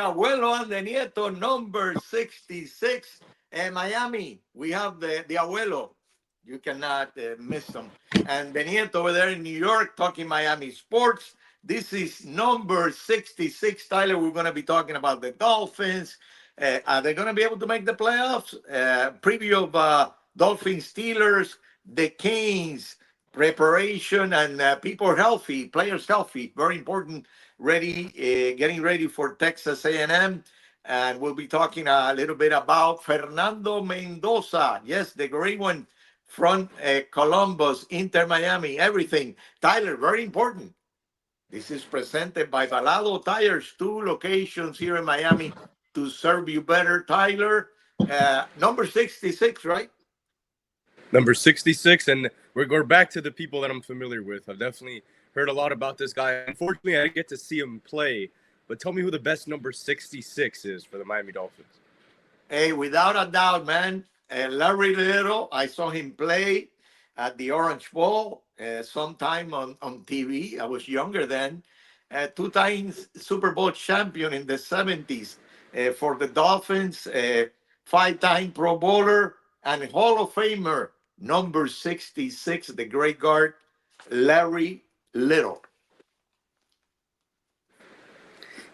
Abuelo and the Nieto, number 66. Miami, we have the Abuelo. You cannot miss them. And the Nieto over there in New York talking Miami sports. This is number 66, Tyler. We're going to be talking about the Dolphins. Are they going to be able to make the playoffs? Preview of Dolphins Steelers, the Canes, preparation, and people are healthy, players healthy. Very important. Ready, getting ready for Texas A&M. And we'll be talking a little bit about Fernando Mendoza. Yes, the great one from Columbus, Inter Miami, everything. Tyler, very important. This is presented by Balado Tires, two locations here in Miami to serve you better. Tyler, number 66, right? Number 66, and we're back to the people that I'm familiar with. I've definitely heard a lot about this guy. Unfortunately, I didn't get to see him play, but tell me who the best number 66 is for the Miami Dolphins. Hey, without a doubt, man. Larry Little, I saw him play at the Orange Bowl sometime on TV. I was younger then. Two times Super Bowl champion in the 70s for the Dolphins, five-time Pro Bowler, and Hall of Famer, number 66, the great guard, Larry Little.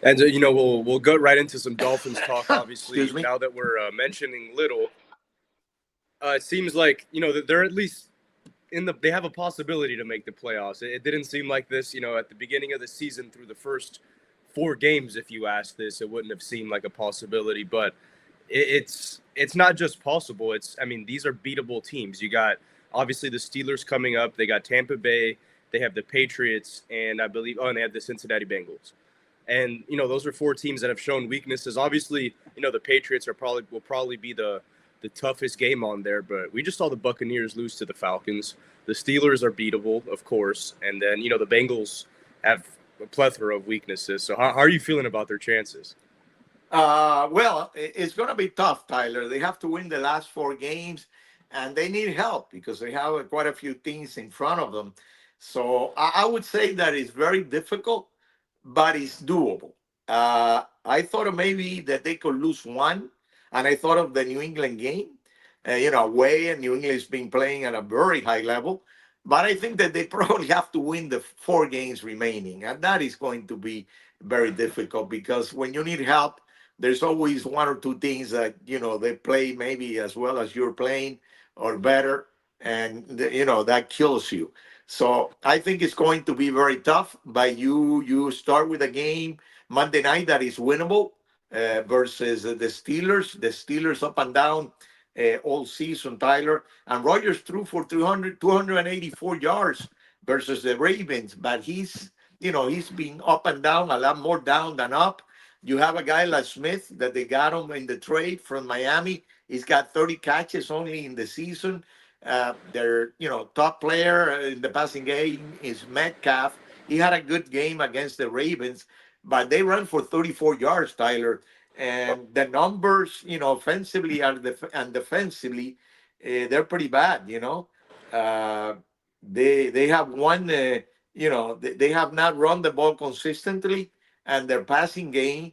And we'll go right into some Dolphins talk. Obviously, Excuse me. now that we're mentioning Little, it seems like that they're at least they have a possibility to make the playoffs. It didn't seem like this, at the beginning of the season through the first 4 games. If you asked this, it wouldn't have seemed like a possibility. But it's not just possible. These are beatable teams. You got obviously the Steelers coming up. They got Tampa Bay. They have the Patriots, and I believe and they have the Cincinnati Bengals. And those are 4 teams that have shown weaknesses. Obviously, the Patriots will probably be the toughest game on there, but we just saw the Buccaneers lose to the Falcons. The Steelers are beatable, of course, and then the Bengals have a plethora of weaknesses. So how are you feeling about their chances? Well, it's going to be tough, Tyler. They have to win the last 4 games, and they need help because they have quite a few things in front of them. So I would say that it's very difficult, but it's doable. I thought of maybe that they could lose one, and I thought of the New England game, away, and New England's been playing at a very high level. But I think that they probably have to win the 4 games remaining, and that is going to be very difficult because when you need help, there's always one or two things that they play maybe as well as you're playing or better, and that kills you. So I think it's going to be very tough. But you start with a game Monday night that is winnable versus the Steelers. The Steelers up and down all season, Tyler. And Rogers threw for 284 yards versus the Ravens, but he's been up and down, a lot more down than up. You have a guy like Smith that they got him in the trade from Miami. He's got 30 catches only in the season. Their top player in the passing game is Metcalf. He had a good game against the Ravens, but they run for 34 yards, Tyler. And the numbers, offensively and defensively, they're pretty bad. They have one. They have not run the ball consistently, and their passing game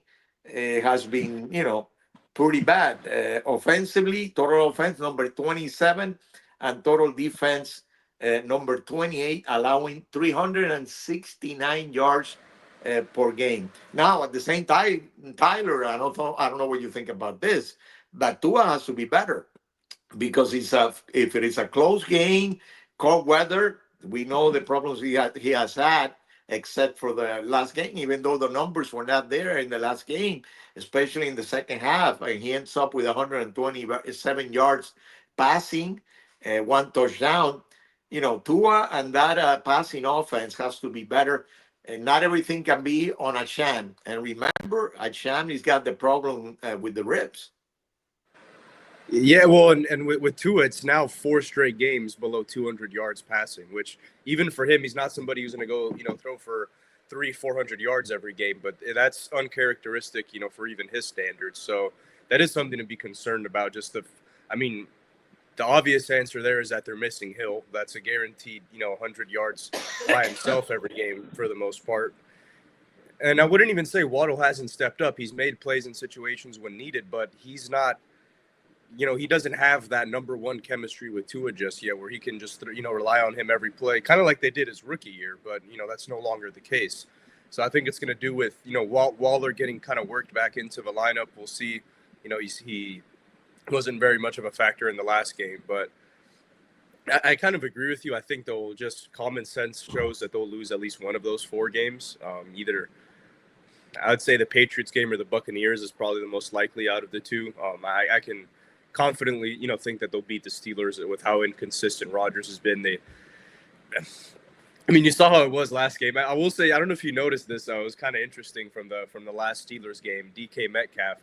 has been, pretty bad. Offensively, total offense number 27, and total defense number 28, allowing 369 yards per game. Now, at the same time, Tyler, I don't know what you think about this, but Tua has to be better because if it is a close game, cold weather, we know the problems he has had, except for the last game, even though the numbers were not there in the last game, especially in the second half. And he ends up with 127 yards passing, 1 touchdown. Tua and that passing offense has to be better. And not everything can be on Achane. And remember, Achane has got the problem with the ribs. Yeah, well, and with Tua, it's now 4 straight games below 200 yards passing, which even for him, he's not somebody who's going to go, throw for 300-400 yards every game, but that's uncharacteristic, for even his standards. So that is something to be concerned about. The obvious answer there is that they're missing Hill. That's a guaranteed, 100 yards by himself every game for the most part. And I wouldn't even say Waddle hasn't stepped up. He's made plays in situations when needed, but he's not, he doesn't have that number one chemistry with Tua just yet, where he can just rely on him every play, kind of like they did his rookie year. But that's no longer the case. So I think it's going to do with Waller getting kind of worked back into the lineup. We'll see. He wasn't very much of a factor in the last game, but I kind of agree with you. I think they'll just common sense shows that they'll lose at least one of those four games. Either I'd say the Patriots game or the Buccaneers is probably the most likely out of the two. I can confidently, think that they'll beat the Steelers with how inconsistent Rodgers has been. You saw how it was last game. I will say, I don't know if you noticed this. It was kind of interesting from the last Steelers game. DK Metcalf,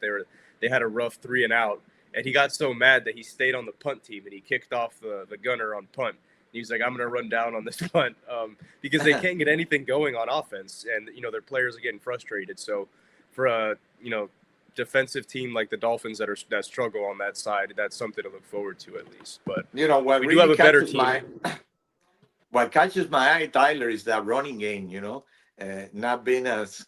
they had a rough 3-and-out, and he got so mad that he stayed on the punt team and he kicked off the gunner on punt. He was like, "I'm going to run down on this punt," because they can't get anything going on offense, and their players are getting frustrated. So, for a defensive team like the Dolphins that struggle on that side, that's something to look forward to at least. But what we do have really a better catches team. what catches my eye, Tyler, is that running game. Not being as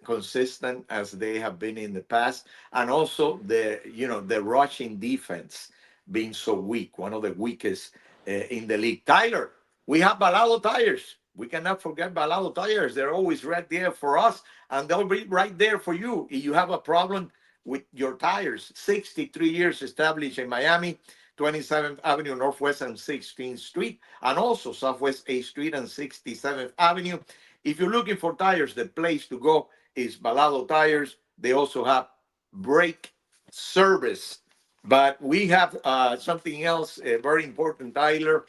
consistent as they have been in the past, and also the rushing defense being so weak, one of the weakest in the league. Tyler, we have Balado tires. We cannot forget Balado tires. They're always right there for us, and they'll be right there for you if you have a problem with your tires. 63 years established in Miami, 27th Avenue Northwest and 16th Street, and also Southwest 8th Street and 67th Avenue. If you're looking for tires, the place to go is Balado Tires. They also have brake service. But we have something else very important, Tyler,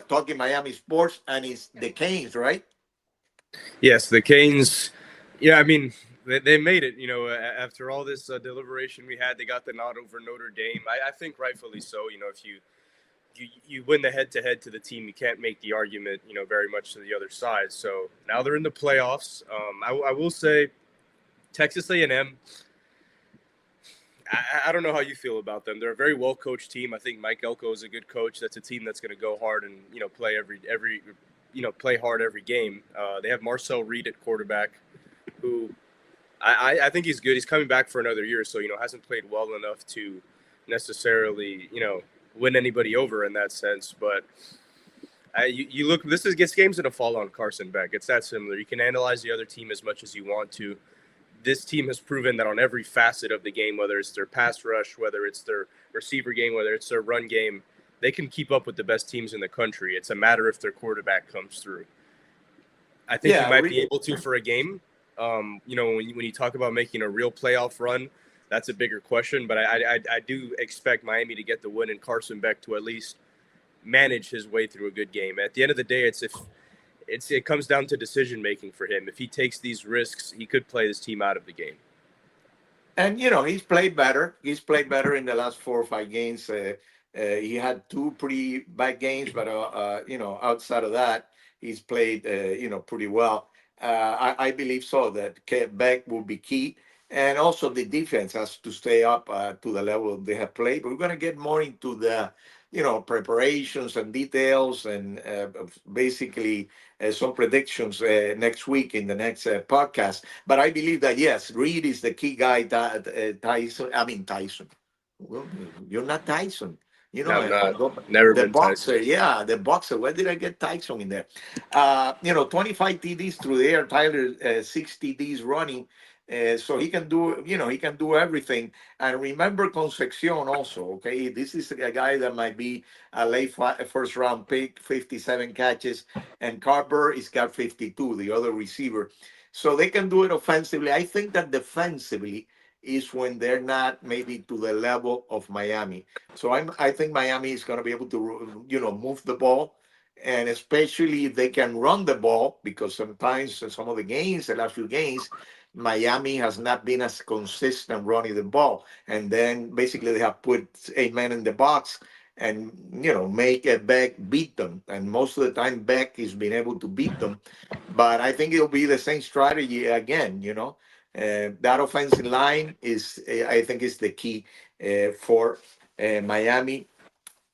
talking Miami sports, and it's the Canes, right? Yes, the Canes. Yeah, they made it. After all this deliberation we had, they got the nod over Notre Dame. I think rightfully so. If you win the head-to-head to the team, you can't make the argument, very much to the other side. So now they're in the playoffs. I will say, Texas A&M. I don't know how you feel about them. They're a very well-coached team. I think Mike Elko is a good coach. That's a team that's going to go hard and play play hard every game. They have Marcel Reed at quarterback, who I think he's good. He's coming back for another year, so hasn't played well enough to necessarily win anybody over in that sense. But you look, this game's going to fall on Carson Beck. It's that similar. You can analyze the other team as much as you want to. This team has proven that on every facet of the game, whether it's their pass rush, whether it's their receiver game, whether it's their run game, they can keep up with the best teams in the country. It's a matter if their quarterback comes through. I think you Yeah, might be able to for a game. When you talk about making a real playoff run, that's a bigger question. But I do expect Miami to get the win and Carson Beck to at least manage his way through a good game. At the end of the day, it comes down to decision making for him. If he takes these risks, he could play this team out of the game. And he's played better. He's played better in the last 4 or 5 games. He had two pretty bad games, but outside of that, he's played pretty well. I believe so that Beck will be key, and also the defense has to stay up to the level they have played. But we're going to get more into the preparations and details, and basically some predictions next week in the next podcast. But I believe that yes, Reed is the key guy. That Tyson, I mean Tyson. Well, you're not Tyson. No, I'm not. Never The been Tyson. boxer. Yeah, the boxer. Where did I get Tyson in there? 25 TDs through the air. Tyler, 6 TDs running. So he can do, he can do everything. And remember Concepcion also, okay? This is a guy that might be a late first round pick, 57 catches. And Carver is got 52, the other receiver. So they can do it offensively. I think that defensively is when they're not maybe to the level of Miami. So I think Miami is going to be able to, move the ball. And especially if they can run the ball, because sometimes in some of the games, the last few games, Miami has not been as consistent running the ball. And then basically they have put a man in the box and, make a Beck beat them. And most of the time, Beck is being able to beat them. But I think it'll be the same strategy again, that offensive line is, I think, is the key for Miami.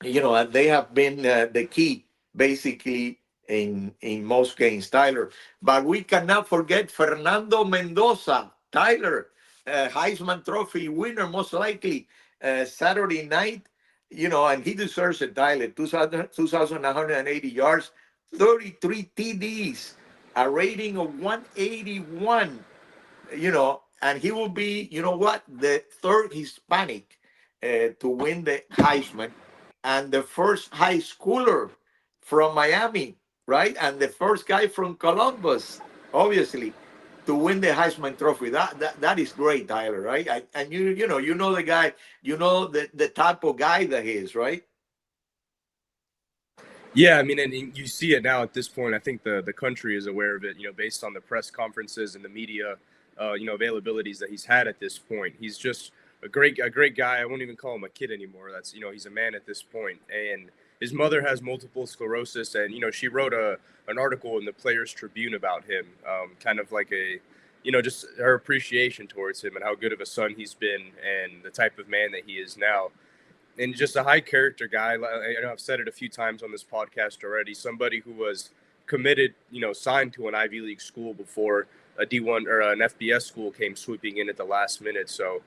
And they have been the key basically in most games, Tyler. But we cannot forget Fernando Mendoza, Tyler, Heisman Trophy winner, most likely Saturday night. And he deserves it, Tyler. 2,180 yards, 33 TDs, a rating of 181. And he will be, the third Hispanic to win the Heisman, and the first high schooler from Miami, right? And the first guy from Columbus, obviously, to win the Heisman Trophy. That is great, Tyler, right? And you know the guy, the type of guy that he is, right? Yeah, I mean, and you see it now at this point. I think the country is aware of it, based on the press conferences and the media, availabilities that he's had at this point. He's just a great guy. I won't even call him a kid anymore. That's he's a man at this point. And his mother has multiple sclerosis, and she wrote an article in the Players Tribune about him, kind of like just her appreciation towards him and how good of a son he's been and the type of man that he is now, and just a high character guy. I know I've said it a few times on this podcast already. Somebody who was committed, signed to an Ivy League school before a D1 or an FBS school came sweeping in at the last minute. So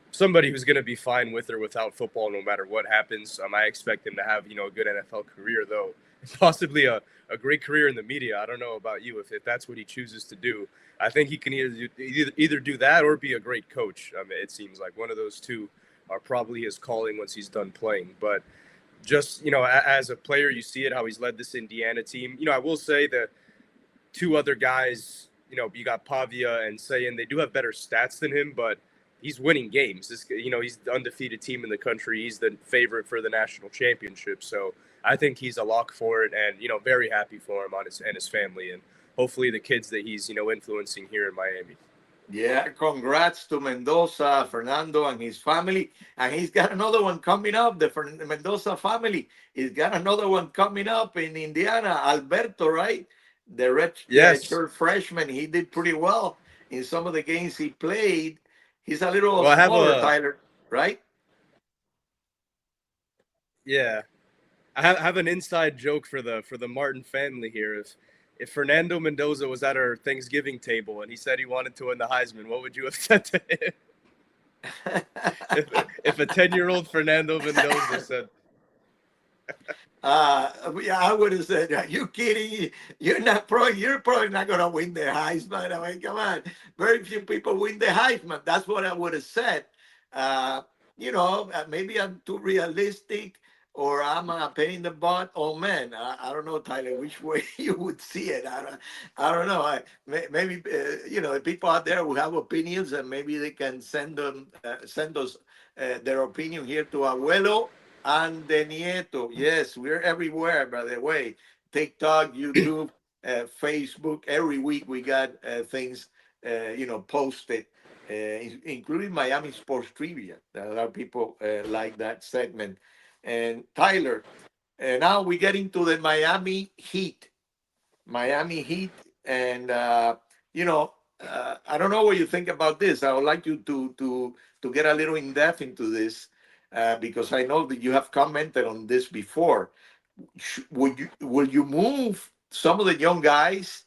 somebody who's going to be fine with or without football, no matter what happens. I expect him to have, a good NFL career, though, possibly a great career in the media. I don't know about you if that's what he chooses to do. I think he can either do that or be a great coach. It seems like one of those two are probably his calling once he's done playing. But just, as a player, you see it, how he's led this Indiana team. I will say that two other guys, you got Pavia and Sayan, they do have better stats than him, but he's winning games. He's the undefeated team in the country. He's the favorite for the national championship. So I think he's a lock for it, and, very happy for him and his family, and hopefully the kids that he's, influencing here in Miami. Yeah, congrats to Mendoza, Fernando, and his family. And he's got another one coming up. The Mendoza family, he's got another one coming up in Indiana. Alberto, right? The red Yes. shirt freshman. He did pretty well in some of the games he played. He's a little Well, I have smaller, a Tyler, right? yeah. I have an inside joke for the Martin family here. If Fernando Mendoza was at our Thanksgiving table and he said he wanted to win the Heisman, what would you have said to him? If a 10-year-old Fernando Mendoza said, Yeah, I would have said, "Are you kidding? You're probably not gonna win the Heisman. I mean, come on. Very few people win the Heisman." That's what I would have said. Maybe I'm too realistic, or I'm a pain in the butt. Oh man, I don't know, Tyler, which way you would see it. I don't know. Maybe the people out there who have opinions, and maybe they can send us their opinion here to Abuelo and the Nieto. Yes, we're everywhere, by the way. TikTok, YouTube, Facebook. Every week we got things, posted, including Miami Sports Trivia. A lot of people like that segment. And Tyler, now we get into the Miami Heat. Miami Heat, and I don't know what you think about this. I would like you to get a little in depth into this, because I know that you have commented on this before. Will you move some of the young guys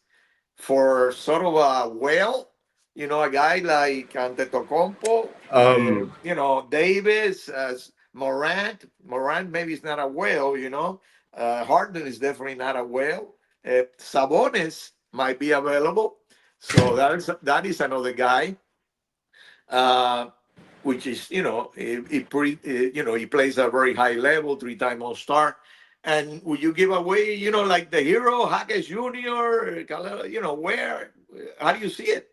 for sort of a whale? A guy like Antetokounmpo, um, Davis, Morant. Morant maybe is not a whale. Harden is definitely not a whale. Sabonis might be available, so that is another guy. Uh, which is, he plays at a very high level, three-time All-Star. And would you give away, like the hero, Hackett Jr., where? How do you see it?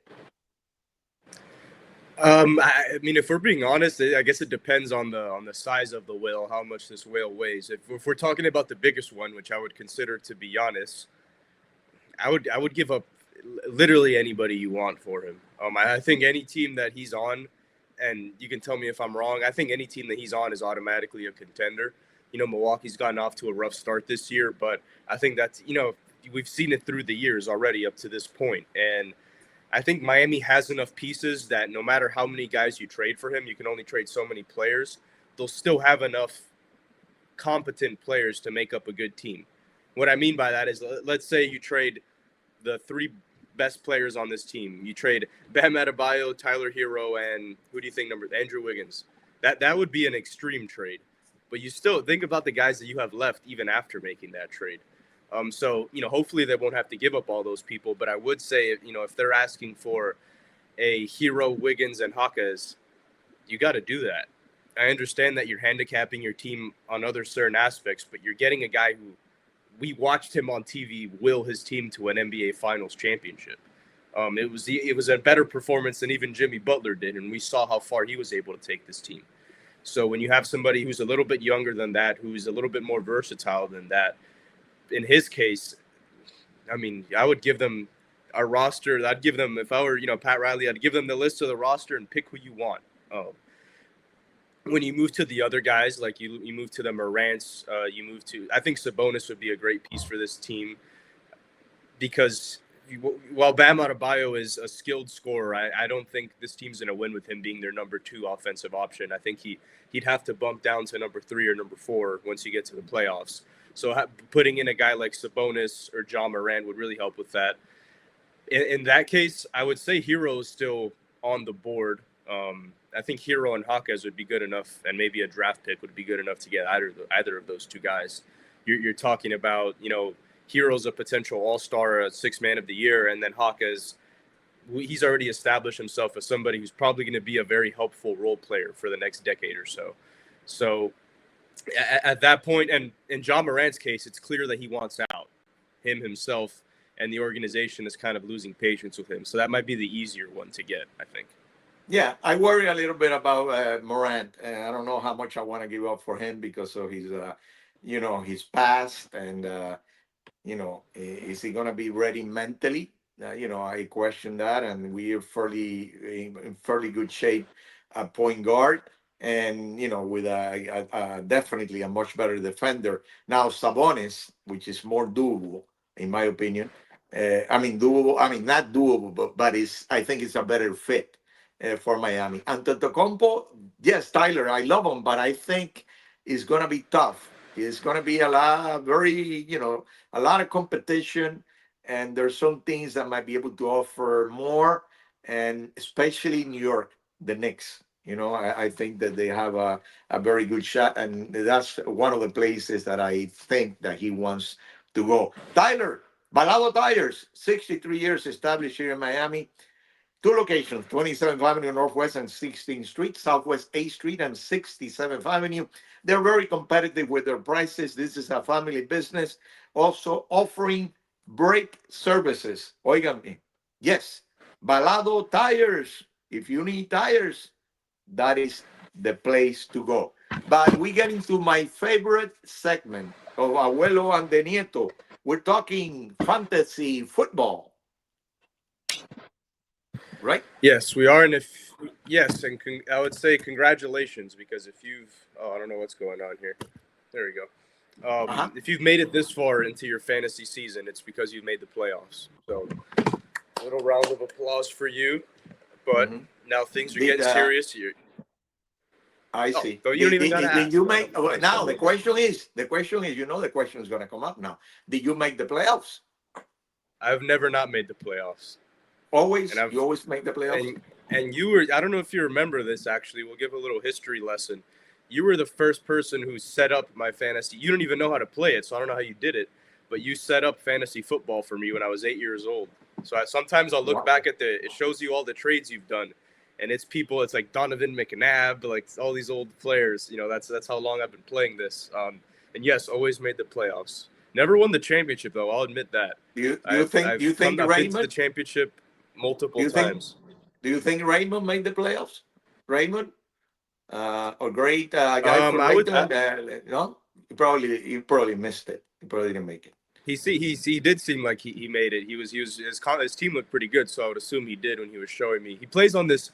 I mean, if we're being honest, I guess it depends on the size of the whale, how much this whale weighs. If we're talking about the biggest one, which I would consider to be Giannis, I would give up literally anybody you want for him. I think any team that he's on, and you can tell me if I'm wrong. I think any team that he's on is automatically a contender. Milwaukee's gotten off to a rough start this year, but I think that's we've seen it through the years already up to this point, and I think Miami has enough pieces that no matter how many guys you trade for him, you can only trade so many players. They'll still have enough competent players to make up a good team. What I mean by that is, let's say you trade the three best players on this team. You trade Bam Adebayo, Tyler Hero, and who do you think Andrew Wiggins? That would be an extreme trade. But you still think about the guys that you have left even after making that trade. So, hopefully they won't have to give up all those people. But I would say, if they're asking for a Hero, Wiggins, and Hawkes, you got to do that. I understand that you're handicapping your team on other certain aspects, but you're getting a guy who we watched him on TV will his team to an NBA Finals championship. It was a better performance than even Jimmy Butler did, and we saw how far he was able to take this team. So when you have somebody who's a little bit younger than that, who's a little bit more versatile than that, in his case, I mean, I would give them a roster. I'd give them, if I were, Pat Riley, I'd give them the list of the roster and pick who you want. When you move to the other guys, like you move to the Morants, I think Sabonis would be a great piece for this team because while Bam Adebayo is a skilled scorer, I don't think this team's going to win with him being their number 2 offensive option. I think he'd have to bump down to number 3 or number 4 once you get to the playoffs. So putting in a guy like Sabonis or John Morant would really help with that. In that case, I would say Hero is still on the board. I think Hero and Hawkes would be good enough, and maybe a draft pick would be good enough to get either of those two guys. You're talking about, Hero's a potential all-star, a 6th man of the year, and then Hawkes, he's already established himself as somebody who's probably going to be a very helpful role player for the next decade or so. So at that point, and in John Morant's case, it's clear that he wants out, himself, and the organization is kind of losing patience with him. So that might be the easier one to get, I think. Yeah, I worry a little bit about Morant. I don't know how much I want to give up for him because of his past, and is he going to be ready mentally? I question that, and we are in fairly good shape at point guard, and with definitely a much better defender. Now Sabonis, which is more doable in my opinion. Doable. I mean, not doable, but I think it's a better fit for Miami. And Antetokounmpo, yes, Tyler, I love him, but I think it's going to be tough. It's going to be a lot of competition, and there's some things that might be able to offer more, and especially New York, the Knicks. I think that they have a very good shot, and that's one of the places that I think that he wants to go. Tyler, Balado Tires, 63 years established here in Miami. 2 locations, 27th Avenue Northwest and 16th Street, Southwest 8th Street and 67th Avenue. They're very competitive with their prices. This is a family business. Also offering brake services. Oigan, yes, Balado Tires. If you need tires, that is the place to go. But we get into my favorite segment of Abuelo and de Nieto. We're talking fantasy football. Right? Yes, we are. And I would say congratulations, because I don't know what's going on here. There we go. If you've made it this far into your fantasy season, it's because you've made the playoffs. So a little round of applause for you. But now things are getting serious. I see. So you don't even got to ask. Did you make? Now the question is, the question is going to come up now. Did you make the playoffs? I've never not made the playoffs. Always, you always make the playoffs. And you were, I don't know if you remember this, actually. We'll give a little history lesson. You were the first person who set up my fantasy. You don't even know how to play it, so I don't know how you did it. But you set up fantasy football for me when I was 8 years old. So sometimes I'll look back at it shows you all the trades you've done. And it's like Donovan McNabb, like all these old players. That's how long I've been playing this. And yes, always made the playoffs. Never won the championship, though. I'll admit that. I've been to the championship multiple times. Do you think Raymond made the playoffs? Raymond, a great guy from Raymond. No, he probably missed it. He probably didn't make it. He did seem like he made it. His team looked pretty good, so I would assume he did when he was showing me. He plays on this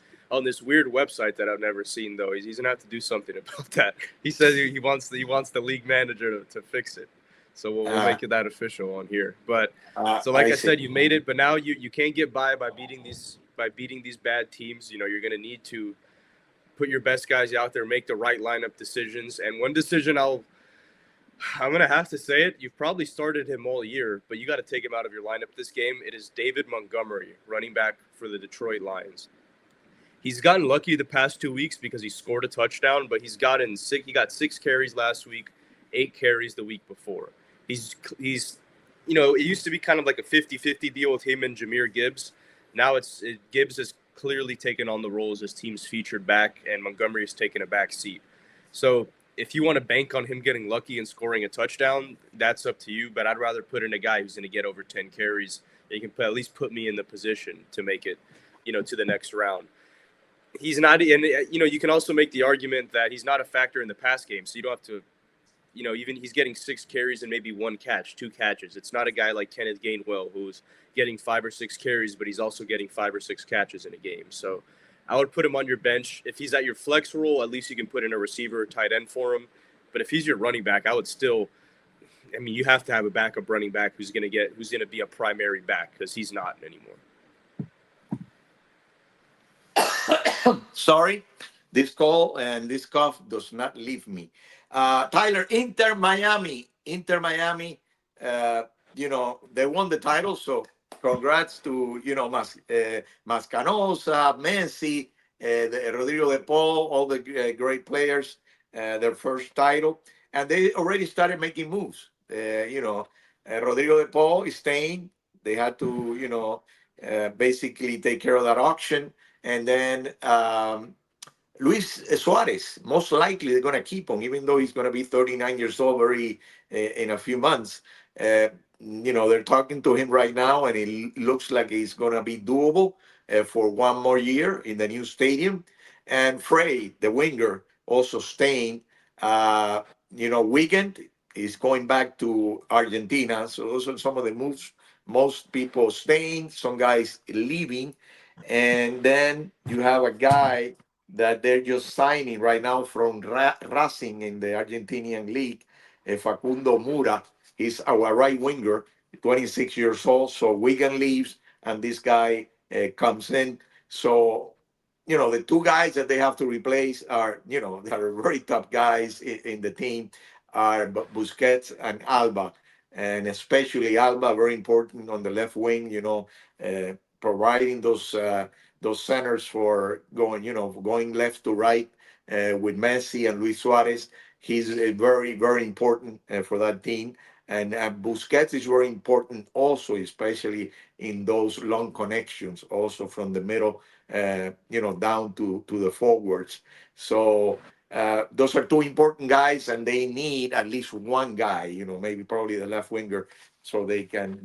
weird website that I've never seen, though. He's gonna have to do something about that. He says he wants the league manager to fix it. So we'll make it that official on here. But so like I said, you made it, but now you can't get by beating these bad teams. You're going to need to put your best guys out there, make the right lineup decisions. And one decision I'll I'm gonna have to say it. You've probably started him all year, but you got to take him out of your lineup this game. It is David Montgomery, running back for the Detroit Lions. He's gotten lucky the past 2 weeks because he scored a touchdown, but he got 6 carries last week, 8 carries the week before. He's it used to be kind of like a 50-50 deal with him and Jahmyr Gibbs. Now Gibbs has clearly taken on the role as his team's featured back, and Montgomery has taken a back seat. So if you want to bank on him getting lucky and scoring a touchdown, that's up to you. But I'd rather put in a guy who's going to get over 10 carries. He can at least put me in the position to make it, to the next round. He's not, and you can also make the argument that he's not a factor in the pass game, so you don't have to, even he's getting 6 carries and maybe 1 catch, 2 catches. It's not a guy like Kenneth Gainwell who's getting 5 or 6 carries, but he's also getting 5 or 6 catches in a game. So I would put him on your bench. If he's at your flex role, at least you can put in a receiver or tight end for him. But if he's your running back, I would still, you have to have a backup running back who's going to be a primary back, because he's not anymore. Sorry, this call and this cough does not leave me. Tyler, Inter Miami, they won the title, so congrats to Mascanosa, Messi, Rodrigo de Paul, all the great players, their first title, and they already started making moves. Rodrigo de Paul is staying. They had to, basically take care of that auction, and then Luis Suarez, most likely they're going to keep him, even though he's going to be 39 years old very in a few months. They're talking to him right now, and it looks like it's going to be doable for one more year in the new stadium. And Frey, the winger, also staying. Weekend is going back to Argentina. So those are some of the moves. Most people staying, some guys leaving. And then you have a guy that they're just signing right now from Racing in the Argentinian league, Facundo Mura. He's our right winger, 26 years old. So Wigan leaves, and this guy comes in. So, the two guys that they have to replace are, they are very top guys in the team, are Busquets and Alba. And especially Alba, very important on the left wing, providing those centers for going left to right with Messi and Luis Suarez. He's very, very important for that team. And Busquets is very important also, especially in those long connections, also from the middle, down to the forwards. So those are two important guys, and they need at least one guy, maybe probably the left winger, so they can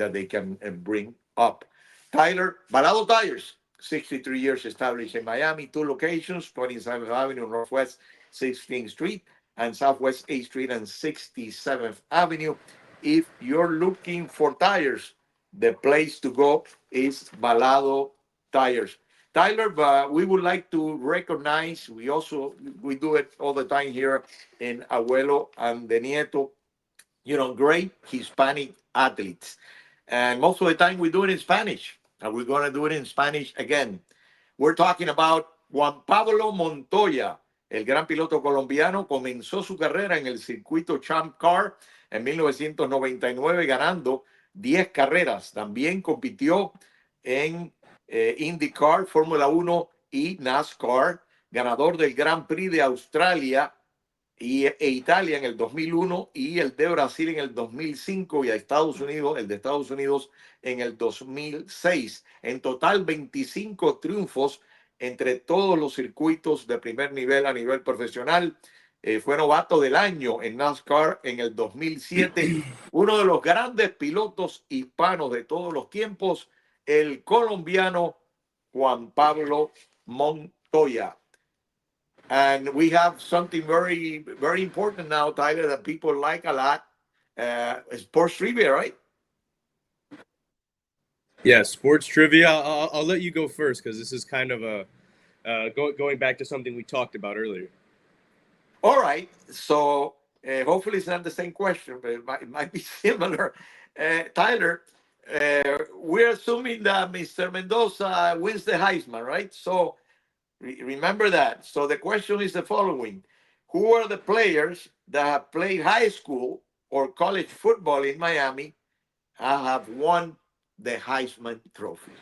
bring up. Tyler, Balado Tires, 63 years established in Miami, two locations, 27th Avenue Northwest 16th Street and Southwest 8th Street and 67th Avenue. If you're looking for tires, the place to go is Balado Tires. Tyler, but we would like to recognize, we do it all the time here in Abuelo and the Nieto, great Hispanic athletes. And most of the time we do it in Spanish, and we're going to do it in Spanish again. We're talking about Juan Pablo Montoya, el gran piloto colombiano. Comenzó su carrera en el circuito Champ Car en 1999, ganando 10 carreras. También compitió en IndyCar, Fórmula 1 y NASCAR, ganador del Gran Prix de Australia e Italia en el 2001, y el de Brasil en el 2005, y a Estados Unidos, el de Estados Unidos en el 2006. En total, 25 triunfos entre todos los circuitos de primer nivel a nivel profesional. Fue novato del año en NASCAR en el 2007. Uno de los grandes pilotos hispanos de todos los tiempos, el colombiano Juan Pablo Montoya. And we have something very, very important now, Tyler, that people like a lot. Sports trivia, right? Yeah, sports trivia. I'll let you go first, because this is kind of going back to something we talked about earlier. All right. So hopefully it's not the same question, but it might be similar. Tyler, we're assuming that Mr. Mendoza wins the Heisman, right? So remember that. So the question is the following: who are the players that have played high school or college football in Miami have won the Heisman Trophy?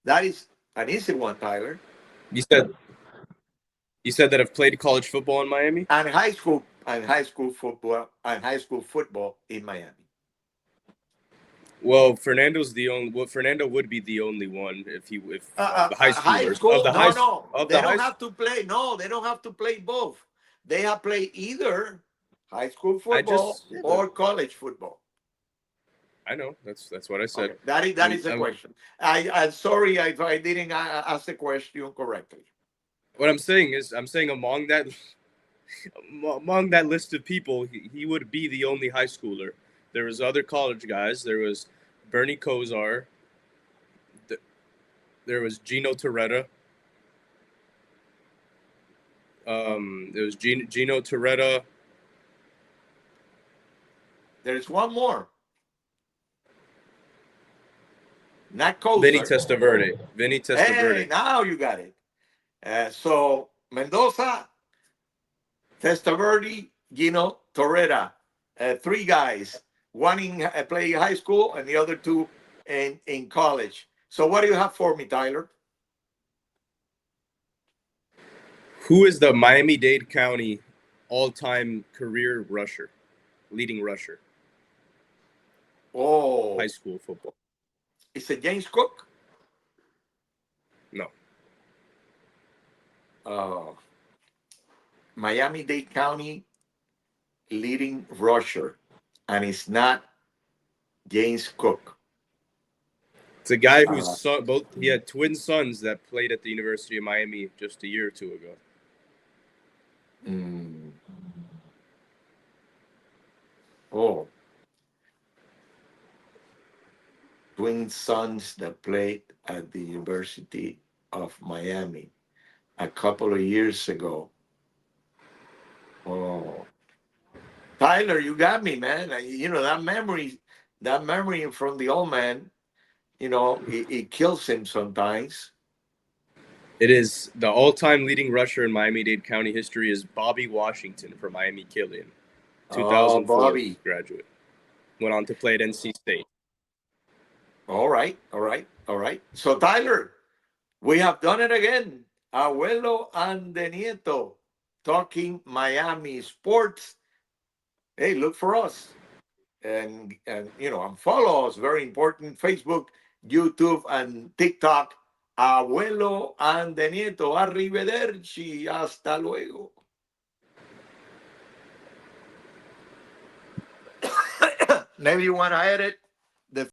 That is an easy one, Tyler. You said you said that I've played college football in Miami. And high school football in Miami. Well, Fernando's the only. Well, Fernando would be the only one if he if of the high High schoolers of school? the No, high no. of They the don't high. have to play. No, they don't have to play both. They have played either high school I football just or college football. I know that's what I said. Okay, that is the question. I'm sorry if I didn't ask the question correctly. What I'm saying is I'm saying among that list of people, he would be the only high schooler. There was other college guys. There was Bernie Kosar. There was Gino Torretta. There was Gino Torretta. There's one more. Not Vinny Kosar. Testaverde. Vinny Hey, Testaverde. now you got it. So Mendoza, Testaverde, Gino, Torreta, three guys. One in playing high school and the other two in college. So what do you have for me, Tyler? Who is the Miami-Dade County all-time career rusher, leading rusher, high Oh, school football? is it James Cook? No. Uh, Miami-Dade County leading rusher, and it's not James Cook. It's a guy whose Uh, son, both he had twin sons that played at the University of Miami just a year or two ago. mm, oh, twin sons that played at the University of Miami a couple of years ago. Oh, Tyler, you got me, man. You know that memory from the old man. It kills him sometimes. It is the all-time leading rusher in Miami-Dade County history is Bobby Washington from Miami Killian, Oh, 2004 Bobby. graduate. Went on to play at NC State. All right, all right, all right. So, Tyler, we have done it again. Abuelo and the Nieto talking Miami sports. Hey, look for us and follow us. Very important. Facebook, YouTube, and TikTok. Abuelo and the Nieto. Arrivederci. Hasta luego. Maybe you want to edit